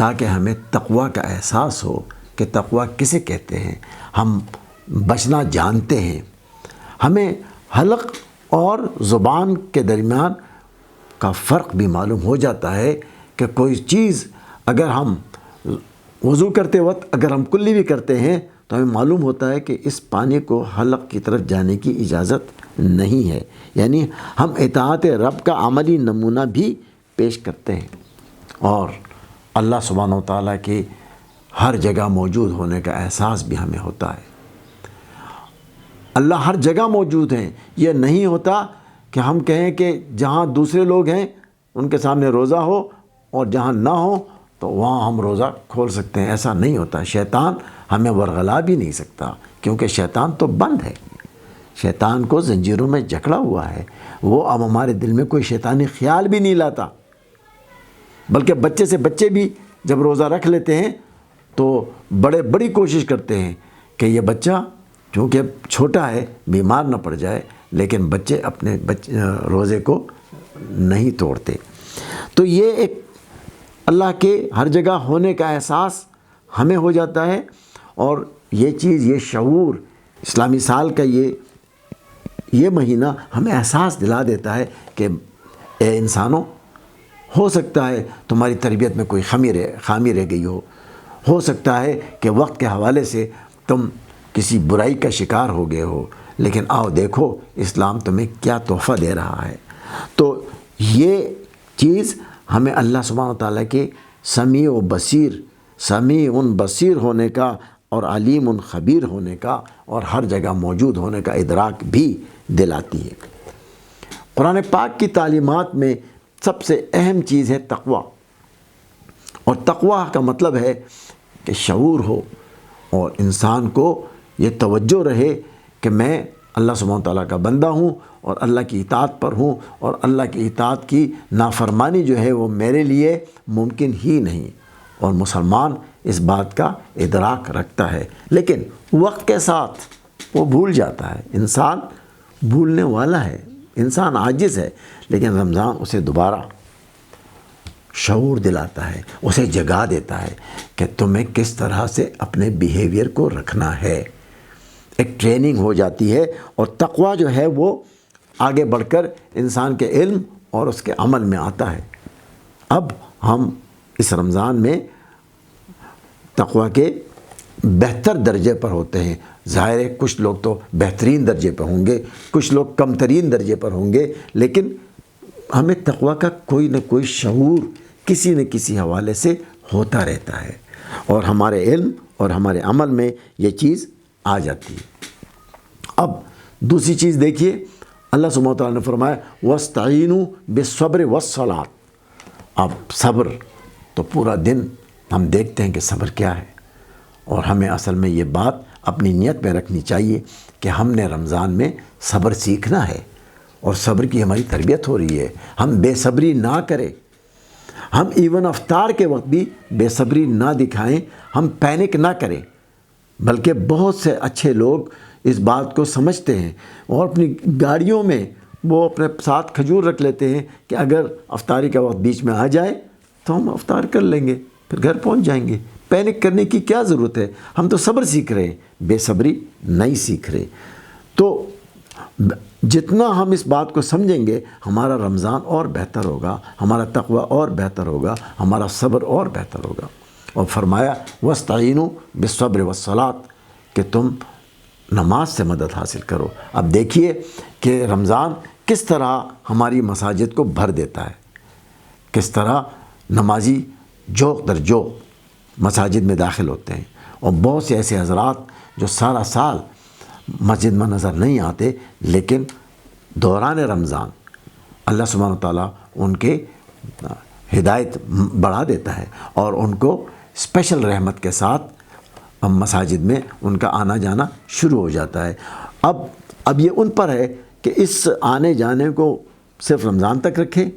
تاکہ ہمیں تقوی کا احساس ہو کہ تقوی کسے کہتے ہیں، ہم بچنا جانتے ہیں، ہمیں حلق اور زبان کے درمیان کا فرق بھی معلوم ہو جاتا ہے کہ کوئی چیز اگر ہم وضو کرتے وقت اگر ہم کلی بھی کرتے ہیں تو ہمیں معلوم ہوتا ہے کہ اس پانی کو حلق کی طرف جانے کی اجازت نہیں ہے، یعنی ہم اطاعت رب کا عملی نمونہ بھی پیش کرتے ہیں۔ اور اللہ سبحانہ و تعالیٰ کے ہر جگہ موجود ہونے کا احساس بھی ہمیں ہوتا ہے۔ اللہ ہر جگہ موجود ہیں، یہ نہیں ہوتا کہ ہم کہیں کہ جہاں دوسرے لوگ ہیں ان کے سامنے روزہ ہو اور جہاں نہ ہو تو وہاں ہم روزہ کھول سکتے ہیں، ایسا نہیں ہوتا۔ شیطان ہمیں ورغلا بھی نہیں سکتا، کیونکہ شیطان تو بند ہے، شیطان کو زنجیروں میں جکڑا ہوا ہے، وہ اب ہمارے دل میں کوئی شیطانی خیال بھی نہیں لاتا۔ بلکہ بچے سے بچے بھی جب روزہ رکھ لیتے ہیں تو بڑی کوشش کرتے ہیں کہ یہ بچہ چونکہ چھوٹا ہے بیمار نہ پڑ جائے، لیکن بچے اپنے روزے کو نہیں توڑتے۔ تو یہ ایک اللہ کے ہر جگہ ہونے کا احساس ہمیں ہو جاتا ہے، اور یہ چیز، یہ شعور اسلامی سال کا یہ مہینہ ہمیں احساس دلا دیتا ہے کہ اے انسانوں، ہو سکتا ہے تمہاری تربیت میں کوئی خامی رہ گئی ہو سکتا ہے کہ وقت کے حوالے سے تم کسی برائی کا شکار ہو گئے ہو، لیکن آؤ دیکھو اسلام تمہیں کیا تحفہ دے رہا ہے۔ تو یہ چیز ہمیں اللہ سبحانہ تعالیٰ کے سمیع بصیر ہونے کا اور علیم خبیر ہونے کا اور ہر جگہ موجود ہونے کا ادراک بھی دلاتی ہے۔ قرآن پاک کی تعلیمات میں سب سے اہم چیز ہے تقوی، اور تقوی کا مطلب ہے کہ شعور ہو اور انسان کو یہ توجہ رہے کہ میں اللہ سبحانہ تعالیٰ کا بندہ ہوں اور اللہ کی اطاعت پر ہوں، اور اللہ کی اطاعت کی نافرمانی جو ہے وہ میرے لیے ممکن ہی نہیں، اور مسلمان اس بات کا ادراک رکھتا ہے، لیکن وقت کے ساتھ وہ بھول جاتا ہے۔ انسان بھولنے والا ہے، انسان عاجز ہے، لیکن رمضان اسے دوبارہ شعور دلاتا ہے، اسے جگا دیتا ہے کہ تمہیں کس طرح سے اپنے بیہیویئر کو رکھنا ہے۔ ایک ٹریننگ ہو جاتی ہے، اور تقوی جو ہے وہ آگے بڑھ کر انسان کے علم اور اس کے عمل میں آتا ہے۔ اب ہم اس رمضان میں تقوی کے بہتر درجے پر ہوتے ہیں۔ ظاہر ہے کچھ لوگ تو بہترین درجے پر ہوں گے، کچھ لوگ کم ترین درجے پر ہوں گے، لیکن ہمیں تقوی کا کوئی نہ کوئی شعور کسی نہ کسی حوالے سے ہوتا رہتا ہے، اور ہمارے علم اور ہمارے عمل میں یہ چیز آ جاتی ہے۔ اب دوسری چیز دیکھیے، اللہ سبحانہ و تعالیٰ نے فرمایا وَاسْتَعِينُوا بِالصَّبْرِ وَالصَّلَاةِ۔ اب صبر تو پورا دن ہم دیکھتے ہیں کہ صبر کیا ہے، اور ہمیں اصل میں یہ بات اپنی نیت میں رکھنی چاہیے کہ ہم نے رمضان میں صبر سیکھنا ہے، اور صبر کی ہماری تربیت ہو رہی ہے۔ ہم بے صبری نہ کریں، ہم ایون افطار کے وقت بھی بے صبری نہ دکھائیں، ہم پینک نہ کریں، بلکہ بہت سے اچھے لوگ اس بات کو سمجھتے ہیں اور اپنی گاڑیوں میں وہ اپنے ساتھ کھجور رکھ لیتے ہیں کہ اگر افطاری کا وقت بیچ میں آ جائے تو ہم افطار کر لیں گے، پھر گھر پہنچ جائیں گے۔ پینک کرنے کی کیا ضرورت ہے؟ ہم تو صبر سیکھ رہے ہیں، بے صبری نہیں سیکھ رہے۔ تو جتنا ہم اس بات کو سمجھیں گے ہمارا رمضان اور بہتر ہوگا، ہمارا تقوی اور بہتر ہوگا، ہمارا صبر اور بہتر ہوگا۔ اور فرمایا وَاسْتَعِينُوا بِالصَّبْرِ وَالصَّلَاةِ کہ تم نماز سے مدد حاصل کرو۔ اب دیکھیے کہ رمضان کس طرح ہماری مساجد کو بھر دیتا ہے، کس طرح نمازی جوق در جوق مساجد میں داخل ہوتے ہیں، اور بہت سے ایسے حضرات جو سارا سال مسجد میں نظر نہیں آتے، لیکن دوران رمضان اللہ سبحانہ تعالیٰ ان کے ہدایت بڑھا دیتا ہے، اور ان کو اسپیشل رحمت کے ساتھ مساجد میں ان کا آنا جانا شروع ہو جاتا ہے۔ اب یہ ان پر ہے کہ اس آنے جانے کو صرف رمضان تک رکھیں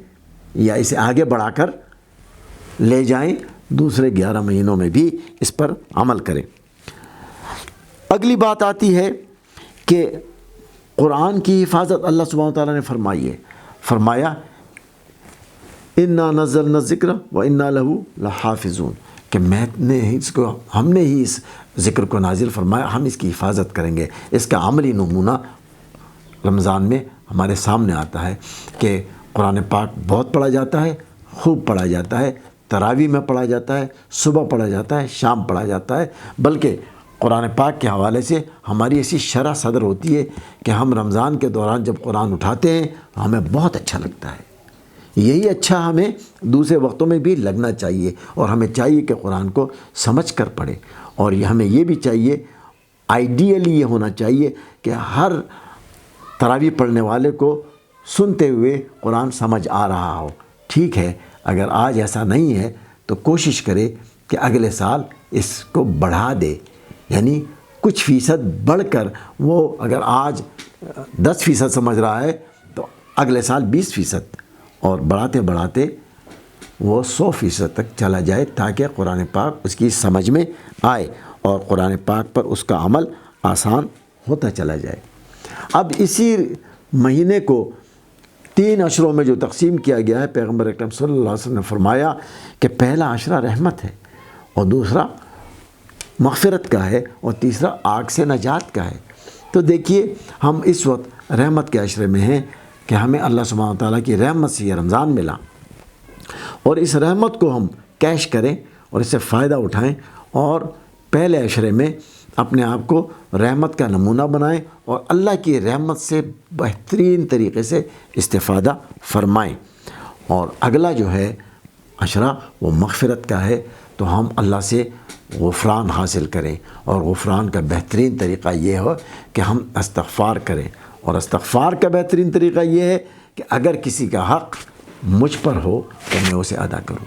یا اسے آگے بڑھا کر لے جائیں، دوسرے 11 مہینوں میں بھی اس پر عمل کریں۔ اگلی بات آتی ہے کہ قرآن کی حفاظت اللہ سبحانہ تعالیٰ نے فرمائی ہے۔ فرمایا اِنَّا نَزَّلْنَا الذِّكْرَ وَإِنَّا لَهُ لَحَافِظُونَ، کہ ہم نے ہی اس ذکر کو نازل فرمایا، ہم اس کی حفاظت کریں گے۔ اس کا عملی نمونہ رمضان میں ہمارے سامنے آتا ہے کہ قرآن پاک بہت پڑھا جاتا ہے، خوب پڑھا جاتا ہے، تراویح میں پڑھا جاتا ہے، صبح پڑھا جاتا ہے، شام پڑھا جاتا ہے، بلکہ قرآن پاک کے حوالے سے ہماری ایسی شرح صدر ہوتی ہے کہ ہم رمضان کے دوران جب قرآن اٹھاتے ہیں تو ہمیں بہت اچھا لگتا ہے۔ یہی اچھا ہمیں دوسرے وقتوں میں بھی لگنا چاہیے، اور ہمیں چاہیے کہ قرآن کو سمجھ کر پڑھیں، اور ہمیں یہ بھی چاہیے، آئیڈیلی یہ ہونا چاہیے کہ ہر تراویح پڑھنے والے کو سنتے ہوئے قرآن سمجھ آ رہا ہو۔ ٹھیک ہے، اگر آج ایسا نہیں ہے تو کوشش کرے کہ اگلے سال اس کو بڑھا دے، یعنی کچھ فیصد بڑھ کر، وہ اگر آج 10% سمجھ رہا ہے تو اگلے سال 20%، اور بڑھاتے بڑھاتے وہ 100% تک چلا جائے، تاکہ قرآن پاک اس کی سمجھ میں آئے اور قرآن پاک پر اس کا عمل آسان ہوتا چلا جائے۔ اب اسی مہینے کو 3 عشروں میں جو تقسیم کیا گیا ہے، پیغمبر اکرم صلی اللہ علیہ وسلم نے فرمایا کہ پہلا عشرہ رحمت ہے، اور دوسرا مغفرت کا ہے، اور تیسرا آگ سے نجات کا ہے۔ تو دیکھیے، ہم اس وقت رحمت کے عشرے میں ہیں کہ ہمیں اللہ سبحانہ و تعالیٰ کی رحمت سے یہ رمضان ملا، اور اس رحمت کو ہم کیش کریں اور اس سے فائدہ اٹھائیں، اور پہلے عشرے میں اپنے آپ کو رحمت کا نمونہ بنائیں اور اللہ کی رحمت سے بہترین طریقے سے استفادہ فرمائیں۔ اور اگلا جو ہے عشرہ وہ مغفرت کا ہے، تو ہم اللہ سے غفران حاصل کریں، اور غفران کا بہترین طریقہ یہ ہو کہ ہم استغفار کریں، اور استغفار کا بہترین طریقہ یہ ہے کہ اگر کسی کا حق مجھ پر ہو تو میں اسے ادا کروں۔